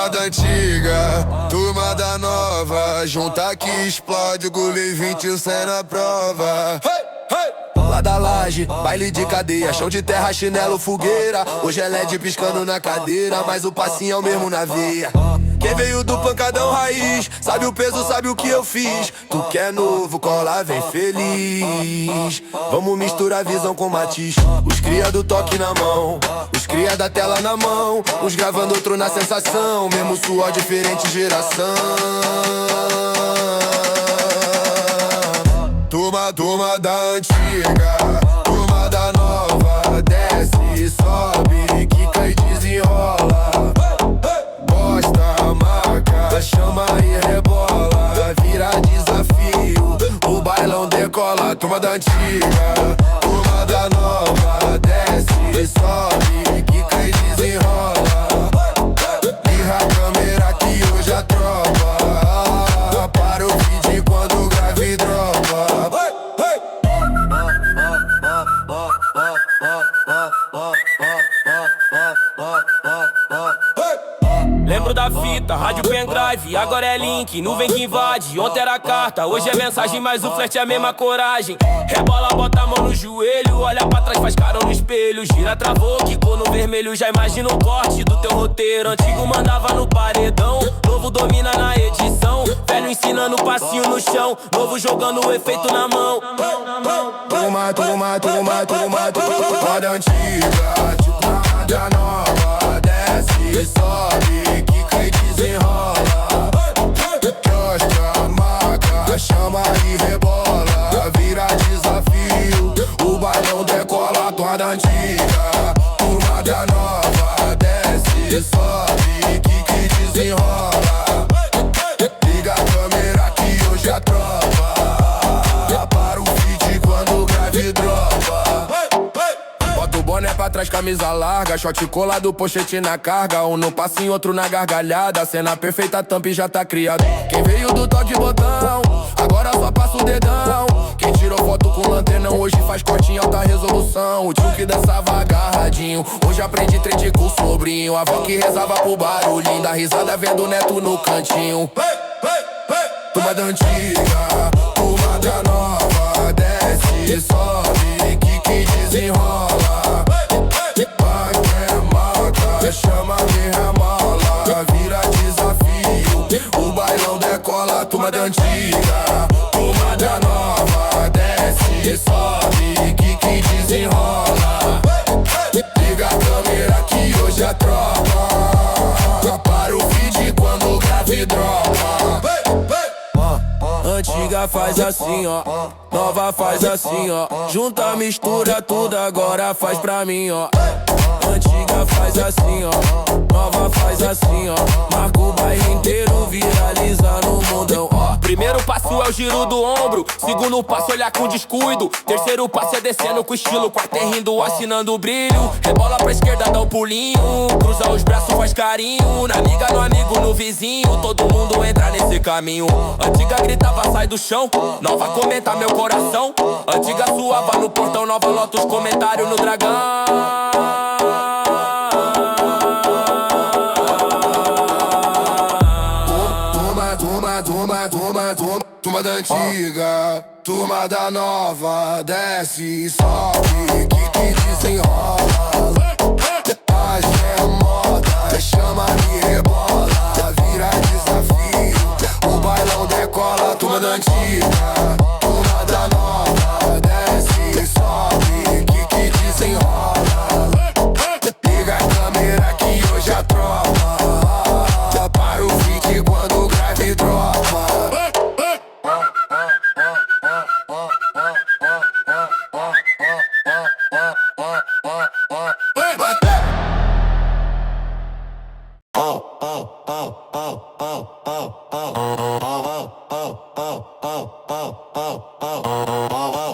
turma da antiga, turma da nova, junta que explode, o Gulli 20 cê na prova. Lá da laje, baile de cadeia, chão de terra, chinelo, fogueira. Hoje é LED piscando na cadeira, mas o passinho é o mesmo na veia. Quem veio do pancadão raiz, sabe o peso, sabe o que eu fiz. Tu que é novo, cola, vem feliz. Vamos misturar visão com matiz. Os cria do toque na mão, os cria da tela na mão. Uns gravando, outro na sensação, mesmo suor, diferente geração. Turma da antiga, turma da nova, desce e sobe, quica e desenrola. Gosta, marca, chama e rebola, vira desafio, o bailão decola. Turma da antiga, turma da nova, desce e sobe, quica e desenrola. Liga a câmera que hoje a tropa, para o vídeo quando o grave dropa. Lembro da fita, rádio pendrive, agora é link, nuvem que invade. Ontem era carta, hoje é mensagem, mas o flash é a mesma coragem. Rebola, bota a mão no joelho, olha pra trás, faz carão no espelho. Gira, travou, quicou no vermelho, já imagina o corte do teu roteiro. Antigo mandava no paredão, novo domina na edição. Velho ensinando passinho no chão, novo jogando o efeito na mão. Turma da antiga, turma da nova, desce e sobe, quica e desenrola. Gosta, marca, chama e rebola, vira desafio, o bailão decola. Turma da antiga, turma da nova, desce e sobe, quica e desenrola. Liga a câmera que hoje a tropa, para o feed quando o grave dropa. Bota o boné pra trás, camisa larga, short colado, pochete na carga. Um no passinho, outro na gargalhada, cena perfeita, tampa e já tá criado. Quem veio do toque botão, agora só passa o dedão. Quem tirou foto com lanternão, hoje faz corte em alta resolução. O tio que dançava agarradinho, hoje aprende trade com o sobrinho. A avó que rezava pro barulhinho, da risada vendo o neto no cantinho. Turma da antiga, turma da nova, desce e sobe, quica e desenrola. Marca, chama e remola, vira desafio, o bailão decola. Turma da antiga, turma da nova, desce e sobe, quica e desenrola. Liga a câmera que hoje a tropa, para o feed quando o grave dropa. Antiga faz assim, ó, nova faz assim, ó. Junta, mistura tudo, agora faz pra mim, ó. Antiga faz assim, ó, nova faz assim, ó. Marca o bairro inteiro, viraliza no mundão, ó. Primeiro passo é o giro do ombro, segundo passo olhar com descuido, terceiro passo é descendo com estilo, quarto é rindo, assinando o brilho. Rebola pra esquerda, dá um pulinho, cruza os braços, faz carinho. Na amiga, no amigo, no vizinho, todo mundo entra nesse caminho. Antiga gritava, sai do chão, nova comenta meu coração. Antiga suava no portão, nova lota os comentários no dragão. Turma da antiga, turma da nova, desce e sobe, quica e desenrola. Paz é moda, chama e rebola, vira desafio, o bailão decola. Turma da antiga, turma da nova, desce e sobe, quica e desenrola. Liga a câmera que hoje a tropa, para o feed quando o grave dropa.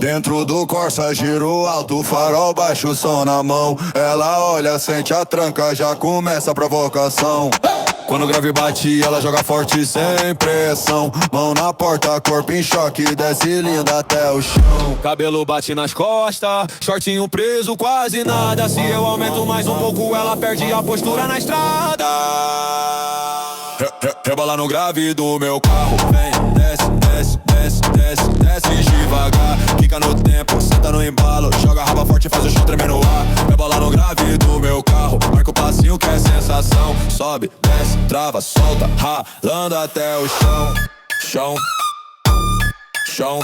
Dentro do Corsa, giro alto, farol baixo, som na mão. Ela olha, sente a tranca, já começa a provocação. Quando o grave bate, ela joga forte sem pressão. Mão na porta, corpo em choque, desce linda até o chão. Cabelo bate nas costas, shortinho preso, quase nada. Se eu aumento mais um pouco, ela perde a postura na estrada. Rebola no grave do meu carro. Vem, desce, desce, desce, desce, desce devagar. Fica no tempo, senta no embalo. Joga a raba forte e faz o chão tremer no ar. Rebola no grave do meu carro. Marca o passinho que é sensação. Sobe, desce, trava, solta, ralando até o chão. Chão, chão.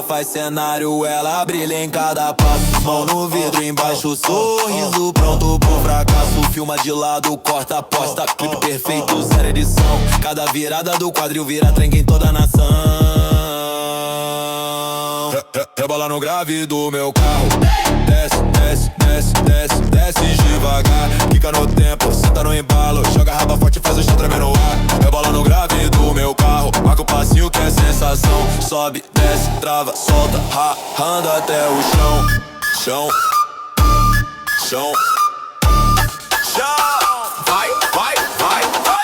Faz cenário, ela brilha em cada passo. Mão no vidro, embaixo, sorriso pronto pro fracasso. Filma de lado, corta, aposta. Clipe perfeito, zero edição. Cada virada do quadril vira trem em toda a nação. Rebola no grave do meu carro. Desce, desce, desce, desce, desce devagar. Fica no tempo, senta no embalo. Joga a raba forte e faz o chão tremer no ar. Rebola no grave do meu carro. Marca o passinho que é sensação. Sobe, desce, trava, solta, ralando até o chão. Chão, chão, chão. Vai, vai, vai, vai.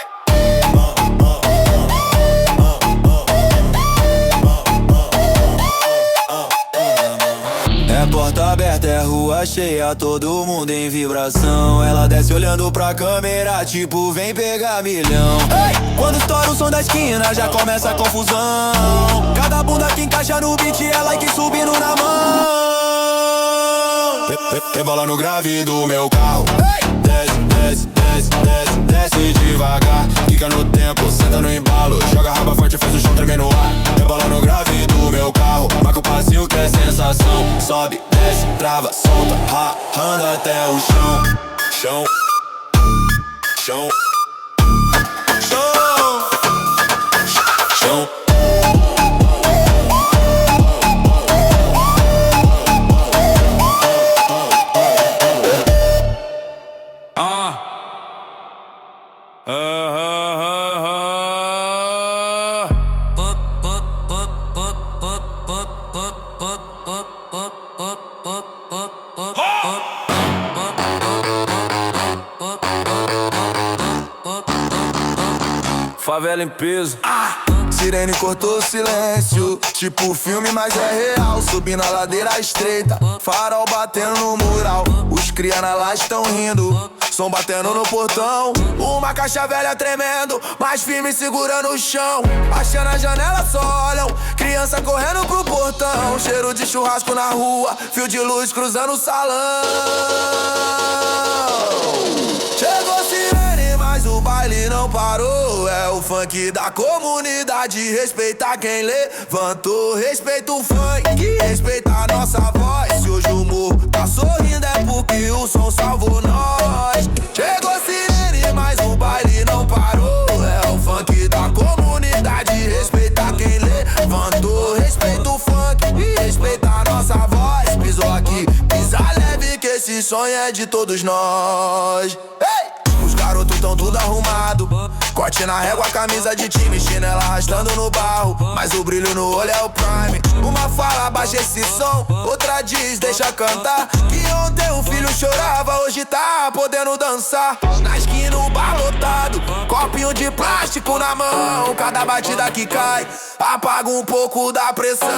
É porta aberta, é rua cheia, todo mundo em vibração. Ela desce olhando pra câmera, tipo, vem pegar milhão. Ei! Quando estoura o som da esquina, já começa a confusão. Cada bunda que encaixa no beat é like subindo na mão. Rebola no grave do meu carro. Desce, desce, desce, desce, desce devagar. Fica no tempo, senta no embalo. Joga a raba forte e faz o chão tremer no ar. Rebola no grave do meu carro. Marca o passinho que é sensação. Sobe, desce, trava, solta, ralando até o chão. Chão, chão, chão, chão. Favela em peso. Sirene cortou o silêncio, tipo filme, mas é real. Subindo a ladeira estreita, farol batendo no mural. Os cria na laje estão rindo, som batendo no portão. Uma caixa velha tremendo, mais firme segurando o chão. Baixando a janela só olham, criança correndo pro portão. Cheiro de churrasco na rua, fio de luz cruzando o salão. Chegou sirene, mas o baile não parou. É o funk da comunidade, respeita quem levantou. Respeita o funk, respeita a nossa voz. Se hoje o morro tá sorrindo é porque o som salvou nós. Chegou sirene, mas o baile não parou. É o funk da comunidade, respeita quem levantou. Respeita o funk, respeita a nossa voz. Pisou aqui, pisa leve que esse sonho é de todos nós. Os garotos tão tudo arrumado, corte na régua, camisa de time, chinela arrastando no barro. Mas o brilho no olho é o prime. Uma fala, baixa esse som, outra diz, deixa cantar. Que ontem um filho chorava, hoje tá podendo dançar. Na esquina o bar lotado, copinho de plástico na mão. Cada batida que cai, apaga um pouco da pressão.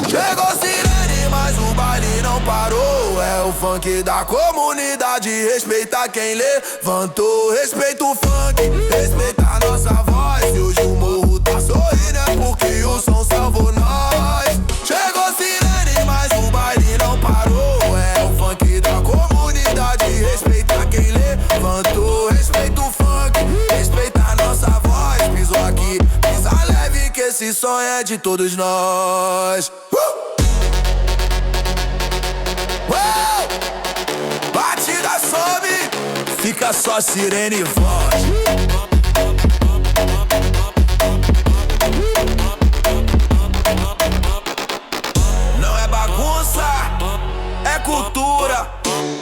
Chegou sirene, mas o baile não parou. É o funk da comunidade, respeita quem levantou. Respeita o funk, respeita a nossa voz. E hoje o morro tá sorrindo é porque o som salvou nós. Chegou sirene, mas o baile não parou. É o funk da comunidade, respeita quem levantou. Respeita o funk, respeita a nossa voz. Pisou aqui, pisa leve que esse sonho é de todos nós. Batida sobe, fica só sirene e voz. Não é bagunça, é cultura.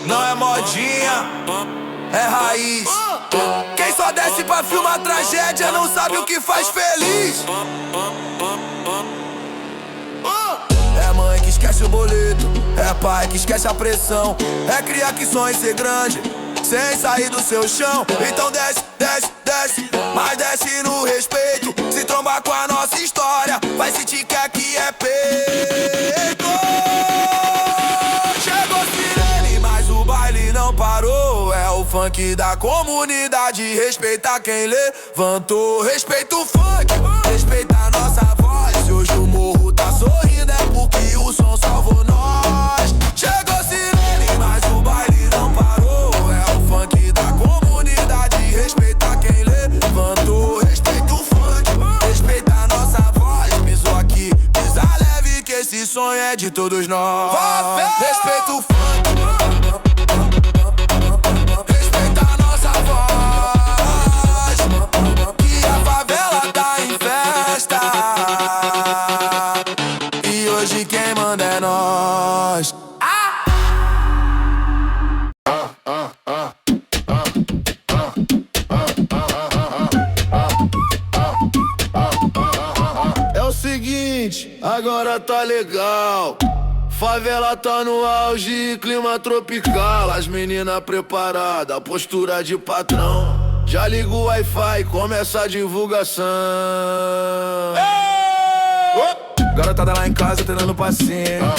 Não é modinha, é raiz. Quem só desce pra filmar tragédia não sabe o que faz feliz. É mãe que esquece o boleto, é pai que esquece a pressão. É criar que sonha em ser grande, sem sair do seu chão. Então desce, desce, desce, mas desce no respeito. Se trombar com a nossa história, vai sentir que aqui é peito. Chegou sirene, mas o baile não parou. É o funk da comunidade, respeita quem levantou. Respeita o funk, respeita a nossa voz. Se hoje o morro tá sorrindo é porque o som salvou nós. Chegou sirene, mas o baile não parou. É o funk da comunidade, respeita quem levantou. Respeita o funk, respeita a nossa voz. Pisou aqui, pisa leve que esse sonho é de todos nós. Respeita o funk, respeita a nossa voz, que a favela tá em festa e hoje quem manda é nós. É o seguinte, agora tá legal. Favela tá no auge, clima tropical. As meninas preparadas, postura de patrão. Já liga o Wi-Fi, começa a divulgação. Garotada lá em casa treinando passinho,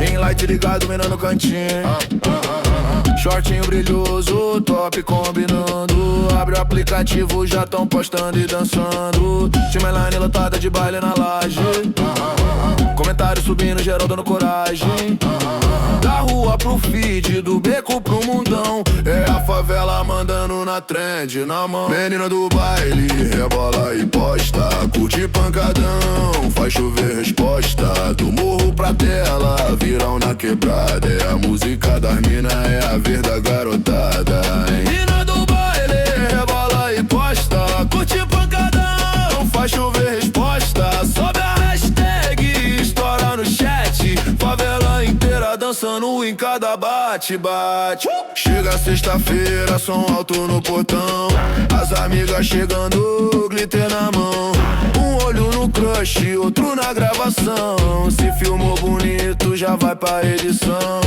em light ligado, mina no cantinho. Shortinho brilhoso, top combinando. Abre o aplicativo, já tão postando e dançando. Timeline lotada de baile na laje. Comentário subindo, geral dando coragem. Da rua pro feed, do beco pro mundão. É a favela mandando na trend, na mão. Menina do baile, rebola e posta. Curte pancadão, faz chover resposta. Do morro pra tela, virão na quebrada. É a música das mina, é a vez da garotada. Menina do baile, rebola e posta. Curte pancadão, faz chover resposta. Sobe a hashtag, estoura no chat. Favela inteira dançando em cada bate-bate. Chega sexta-feira, som alto no portão. As amigas chegando, glitter na mão. Um olho no crush, outro na gravação. Se filmou bonito, já vai pra edição.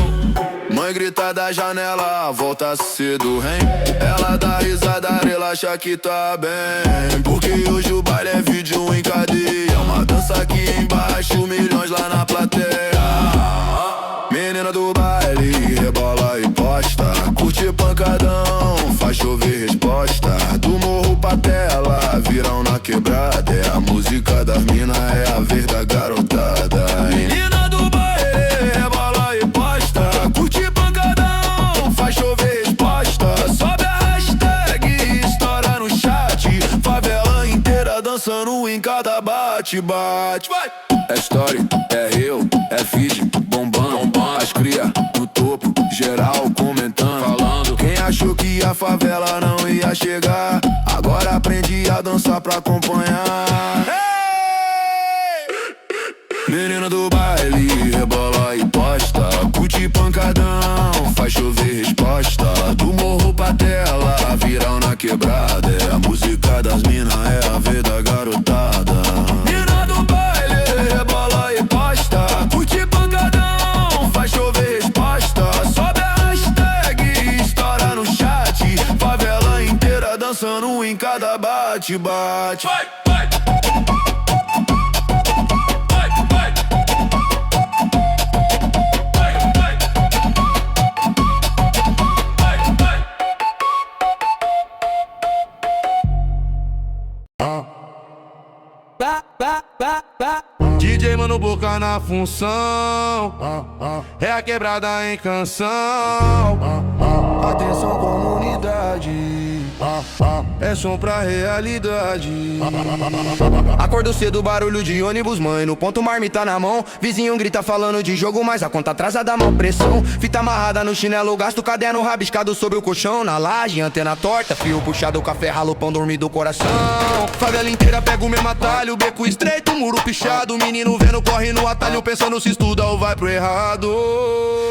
Mãe grita da janela, volta cedo, hein? Ela dá risada, relaxa que tá bem. Porque hoje o baile é vídeo em cadeia. Uma dança aqui embaixo, milhões lá na plateia. Menina do baile, rebola e posta. Curte pancadão, faz chover resposta. Do morro pra tela, virão na quebrada. É a música das mina, é a vez da garotada. Menina do baile, rebola e posta. Curte pancadão, faz chover resposta. Sobe a hashtag, estoura no chat. Favela inteira dançando em cada bate-bate. É story, é real, é feed, bombando. As cria no topo, geral comentando, falando. Quem achou que a favela não ia chegar, agora aprende a dançar pra acompanhar. Menina do baile, rebola e posta. Curte pancadão, faz chover resposta. Do morro pra tela, virão na quebrada. É a música das mina, é a vez da garotada. Menina do baile, rebola e posta. Curte pancadão, faz chover resposta. Sobe a hashtag, estoura no chat. Favela inteira dançando em cada bate-bate. DJ Mano Boca na função, é a quebrada em canção. Atenção comunidade, é som pra realidade. Acordo cedo, barulho de ônibus, mãe, no ponto marmita na mão. Vizinho grita falando de jogo, mas a conta atrasada, mal pressão. Fita amarrada no chinelo, gasto caderno rabiscado sobre o colchão. Na laje, antena torta, fio puxado, café ralo, pão dormido do coração. Favela inteira pega o mesmo atalho, beco estreito, muro pichado. Menino vendo, corre no atalho, pensando se estuda ou vai pro errado.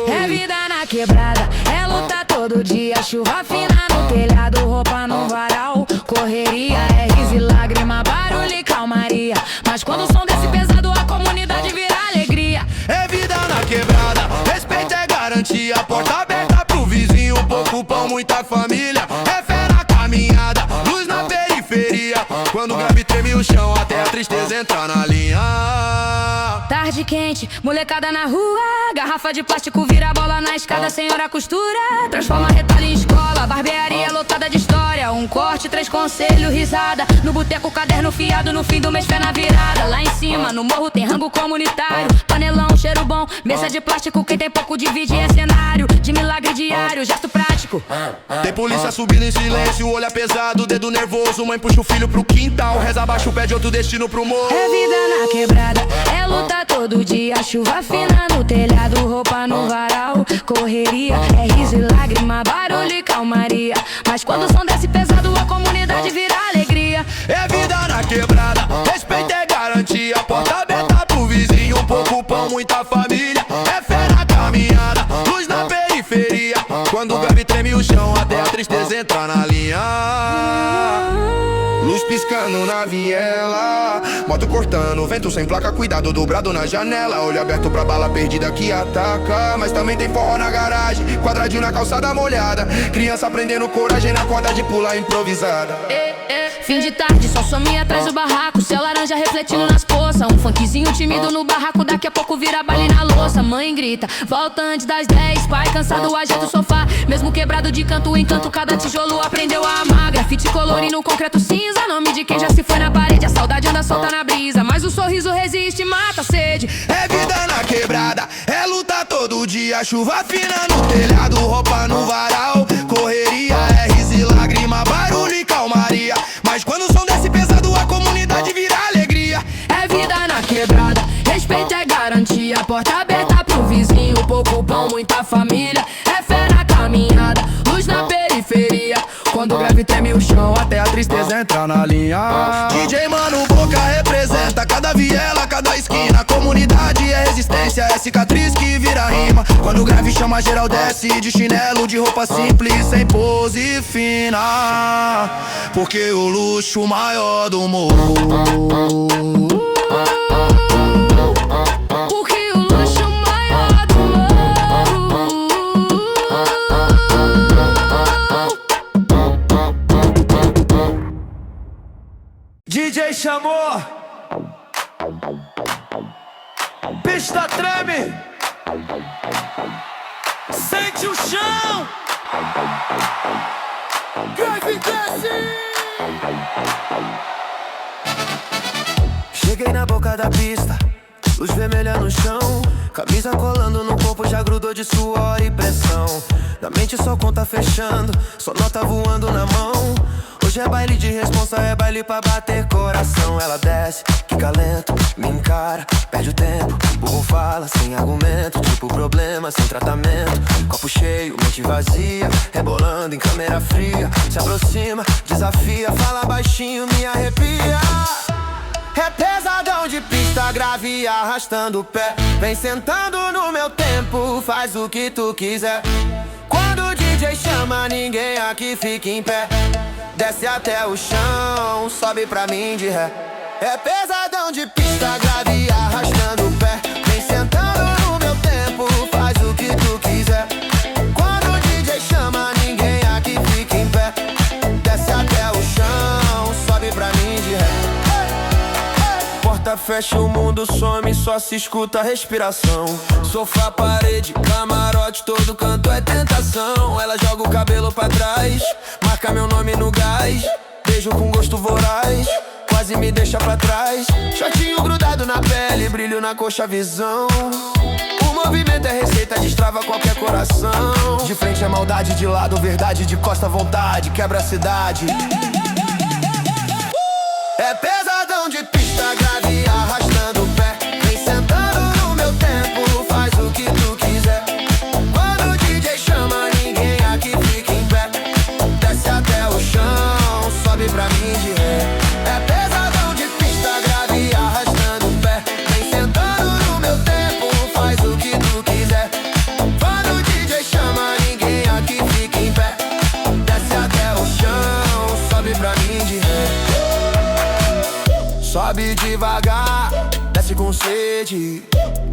É vida na quebrada, é luta todo dia. Chuva fina no telhado, roupa no varal. Correria, é riso e lágrima, barulho e calmaria. Mas quando o som desse pesado, a comunidade vira alegria. É vida na quebrada, respeito é garantia. Porta aberta pro vizinho, pouco pão muita família. É fé na caminhada, luz na periferia. Quando o grave treme o chão, até a tristeza entra na linha. Tarde quente, molecada na rua. Garrafa de plástico vira bola na escada, senhora costura. Transforma retalho em escola, barbearia lotada de história. Um corte, 3 conselhos, risada. No boteco, caderno fiado, no fim do mês, fé na virada. Lá em cima, no morro tem rango comunitário. Panelão, cheiro bom, mesa de plástico. Quem tem pouco divide é cenário. De milagre diário, gesto prático. Tem polícia subindo em silêncio, olho pesado, dedo nervoso. Mãe puxa o filho pro quintal, reza abaixo, pede outro destino pro morro. É vida na quebrada, é luta todo dia. Chuva fina no telhado, roupa no varal. Correria, é riso e lágrima, barulho e calmaria. Mas quando o som desce pesado, a comunidade vira alegria. É vida na quebrada, respeito é garantia. Porta aberta pro vizinho, pouco pão, muita família. É fé na caminhada, luz na periferia. Quando o grave treme o chão, até a tristeza entra na linha. Luz piscando na viela, moto cortando, vento sem placa, cuidado dobrado na janela. Olho aberto pra bala perdida que ataca. Mas também tem forró na garagem, quadradinho na calçada molhada. Criança aprendendo coragem na corda de pular improvisada. Fim de tarde, só some atrás do barraco. Céu laranja refletindo nas poças. Um funkzinho tímido no barraco, daqui a pouco vira baile na louça. Mãe grita, volta antes das 10. Pai cansado, ajeita o sofá. Mesmo quebrado de canto em canto, cada tijolo aprendeu a amar. Grafite colorindo concreto cinza, nome de quem já se foi na parede. A saudade anda solta na brisa, mas o sorriso resiste, mata a sede. É vida na quebrada, é luta todo dia. Chuva fina no telhado, roupa no varal. Correria, é riso e lágrima, barulho e calmaria. Mas quando o som desce pesado, a comunidade vira alegria. É vida na quebrada, respeito é garantia. Porta aberta pro vizinho, pouco pão, muita família. É fé na caminhada, luz na periferia. Quando o grave treme o chão, até a tristeza entra na linha. DJ Mano Boca representa cada viela, cada esquina. Comunidade é resistência, é cicatriz que vira rima. Quando o grave chama, geral desce de chinelo, de roupa simples, sem pose fina. Porque o luxo maior do morro. Porque o luxo maior do morro. DJ chamou, pista treme, sente o chão, grave desce. Cheguei na boca da pista, luz vermelha no chão. Camisa colando no corpo, já grudou de suor e pressão. Na mente só conta fechando, só nota voando na mão. Hoje é baile de responsa, é baile pra bater coração. Ela desce, quica lento, me encara, perde o tempo. Burro fala sem argumento, tipo problema sem tratamento. Copo cheio, mente vazia, rebolando em câmera fria. Se aproxima, desafia, fala baixinho, me arrepia. É pesadão de pista grave, arrastando o pé. Vem sentando no meu tempo, faz o que tu quiser. Quando o DJ chama, ninguém aqui fica em pé. Desce até o chão, sobe pra mim de ré. É pesadão de pista grave, arrastando o pé. Vem sentando no meu tempo, faz o que tu quiser. Quando o DJ chama, ninguém aqui fica em pé. Desce até o chão, sobe pra mim de ré. Porta fecha, o mundo some, só se escuta a respiração. Sofá, parede, camarote, todo canto é tentação. Ela joga o cabelo pra trás, marca meu nome no gás. Beijo com gosto voraz, quase me deixa pra trás. Shortinho grudado na pele, brilho na coxa, visão. O movimento é receita, destrava qualquer coração. De frente é maldade, de lado verdade, de costa vontade, quebra a cidade. É pesadão de pista grave, arrastando o pé. Vem sentando no meu tempo, faz o que tu quiser. Quando o DJ chama, ninguém aqui fica em pé. Desce até o chão, sobe pra mim de ré. É pesadão de pista grave, arrastando o pé. Vem sentando no meu tempo, faz o que tu quiser. Quando o DJ chama, ninguém aqui fica em pé. Desce até o chão, sobe pra mim de ré. Sobe devagar, desce nasce com sede.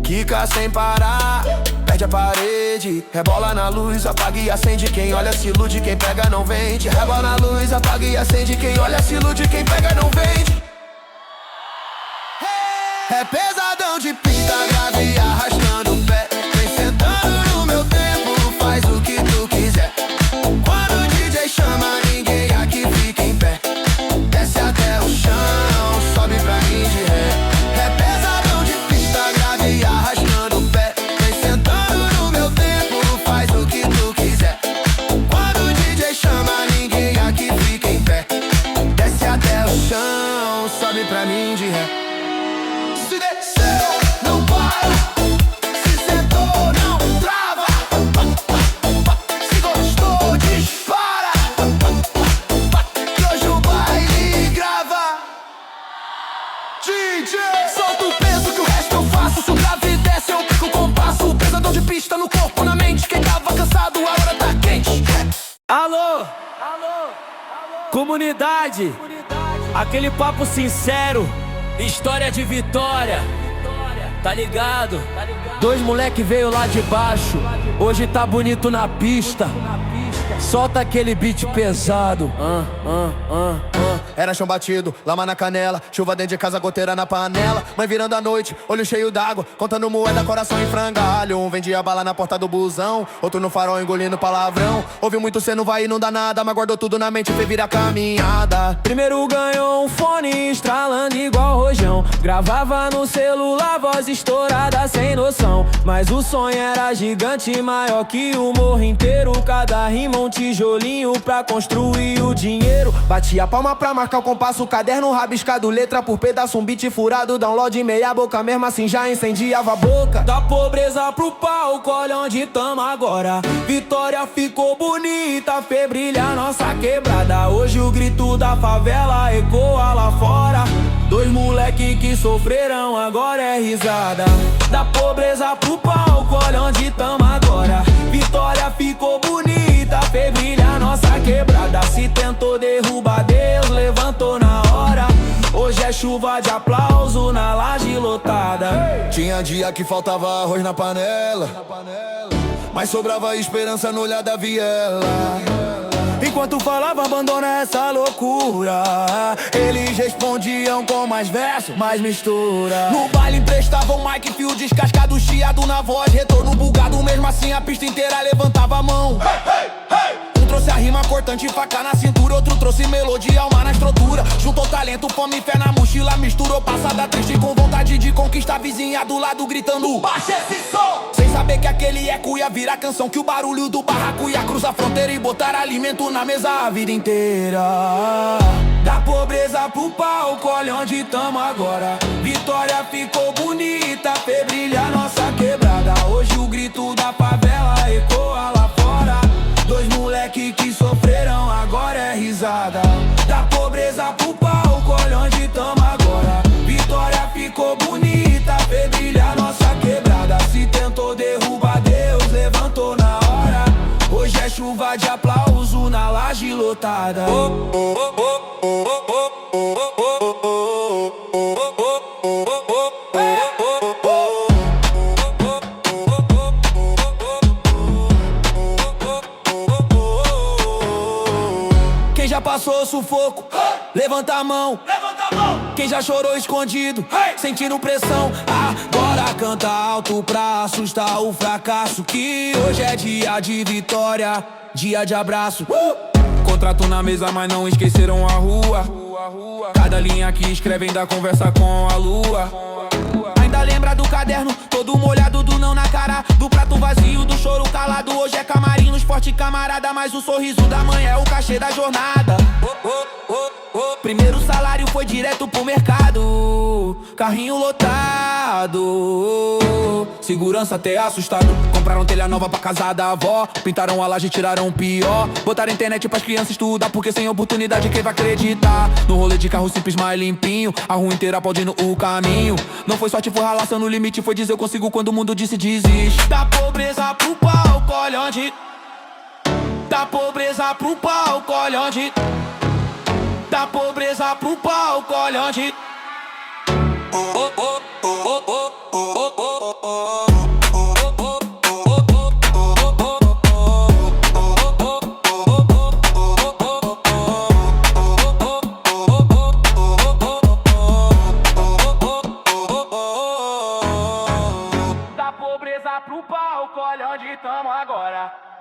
Quica sem parar, perde a parede. Rebola na luz, apaga e acende. Quem olha se ilude, quem pega não vende. Rebola na luz, apaga e acende. Quem olha se ilude, quem pega não vende. É pesadão de pista grave, arrastando o pé. Vem sentando no meu tempo, faz o que tu quiser. Quando o DJ chama, ninguém aqui fica em pé. Desce até o chão, sobe pra mim de ré. É pesadão de pista grave, arrastando o pé. Vem sentando no meu tempo, faz o que tu quiser. Quando o DJ chama, ninguém aqui fica em pé. Desce até o chão, sobe pra mim de ré. Se desceu, não para. Se sentou, não trava. Se gostou, dispara. Que hoje o baile grava. DJ, solta o peso que o resto eu faço. Se o grave desce, eu pico o compasso. Pesadão de pista no corpo, na mente. Quem tava cansado, a hora tá quente. Alô, comunidade, aquele papo sincero, história de vitória, tá ligado? Dois moleque veio lá de baixo, hoje tá bonito na pista. Solta aquele beat pesado. Era chão batido, lama na canela. Chuva dentro de casa, goteira na panela. Mãe virando a noite, olho cheio d'água. Contando moeda, coração em frangalho. Um vendia bala na porta do busão, outro no farol engolindo palavrão. Ouviu muito cê não vai e não dá nada, mas guardou tudo na mente e fez virar caminhada. Primeiro ganhou um fone estralando igual rojão. Gravava no celular, voz estourada sem noção. Mas o sonho era gigante, maior que o morro inteiro. Cada rima um tijolinho pra construir o dinheiro. Bati a palma pra marcar o compasso, caderno rabiscado, letra por pedaço, um beat furado, download meia boca, mesmo assim já incendiava a boca. Da pobreza pro palco, olha onde tamo agora. Vitória ficou bonita, fez brilhar nossa quebrada. Hoje o grito da favela ecoa lá fora. Dois moleque que sofreram, agora é risada. Da pobreza pro palco, olha onde tamo agora. Vitória ficou bonita, fez brilhar nossa quebrada. Se tentou derrubar Deus, levantou na hora. Hoje é chuva de aplauso na laje lotada. Tinha dia que faltava arroz na panela, mas sobrava esperança no olhar da viela. Enquanto falava abandona essa loucura, eles respondiam com mais verso, mais mistura. No baile emprestavam mic, fio descascado, chiado na voz, retorno bugado. Mesmo assim a pista inteira levantava a mão. Um trouxe a rima cortante, faca na cintura. Outro trouxe melodia, alma na estrutura. Juntou talento, fome e fé na mochila. Misturou passada triste com vontade de conquistar. Vizinha do lado gritando: baixa esse som! Sem saber que aquele eco ia virar canção. Que o barulho do barraco ia cruzar a fronteira e botar alimento na mesa a vida inteira. Da pobreza pro palco, olha onde tamo agora. Vitória ficou bonita, fez brilhar nossa quebrada. Hoje o grito da favela ecoa lá fora. Dois moleque que sofreram, agora é risada. Da pobreza pro palco, olha onde tamo agora. Vitória ficou bonita, fez brilhar nossa quebrada. Se tentou derrubar Deus, levantou na hora. Hoje é chuva de aplauso na laje lotada. Quem já passou sufoco, levanta a mão. Quem já chorou escondido, sentindo pressão, agora canta alto pra assustar o fracasso. Que hoje é dia de vitória, dia de abraço. Contrato na mesa, mas não esqueceram a rua. Cada linha que escrevem dá conversa com a lua. Ainda lembra do caderno, todo molhado, do não na cara, do prato vazio, do choro calado. Hoje é camarim no esporte, camarada, mas o sorriso da mãe é o cachê da jornada. Primeiro salário foi direto pro mercado, carrinho lotado, segurança até assustado. Compraram telha nova pra casa da avó, pintaram a laje e tiraram o pior. Botaram internet pras crianças estudar, porque sem oportunidade quem vai acreditar? No rolê de carro simples mais limpinho, a rua inteira aplaudindo o caminho. Não foi sorte, foi ralação no limite, foi dizer eu consigo quando o mundo disse desiste. Da pobreza pro palco, olha onde. Da pobreza pro palco, olha onde. Da pobreza pro palco, olha onde. Da pobreza pro palco, olha onde tamo agora.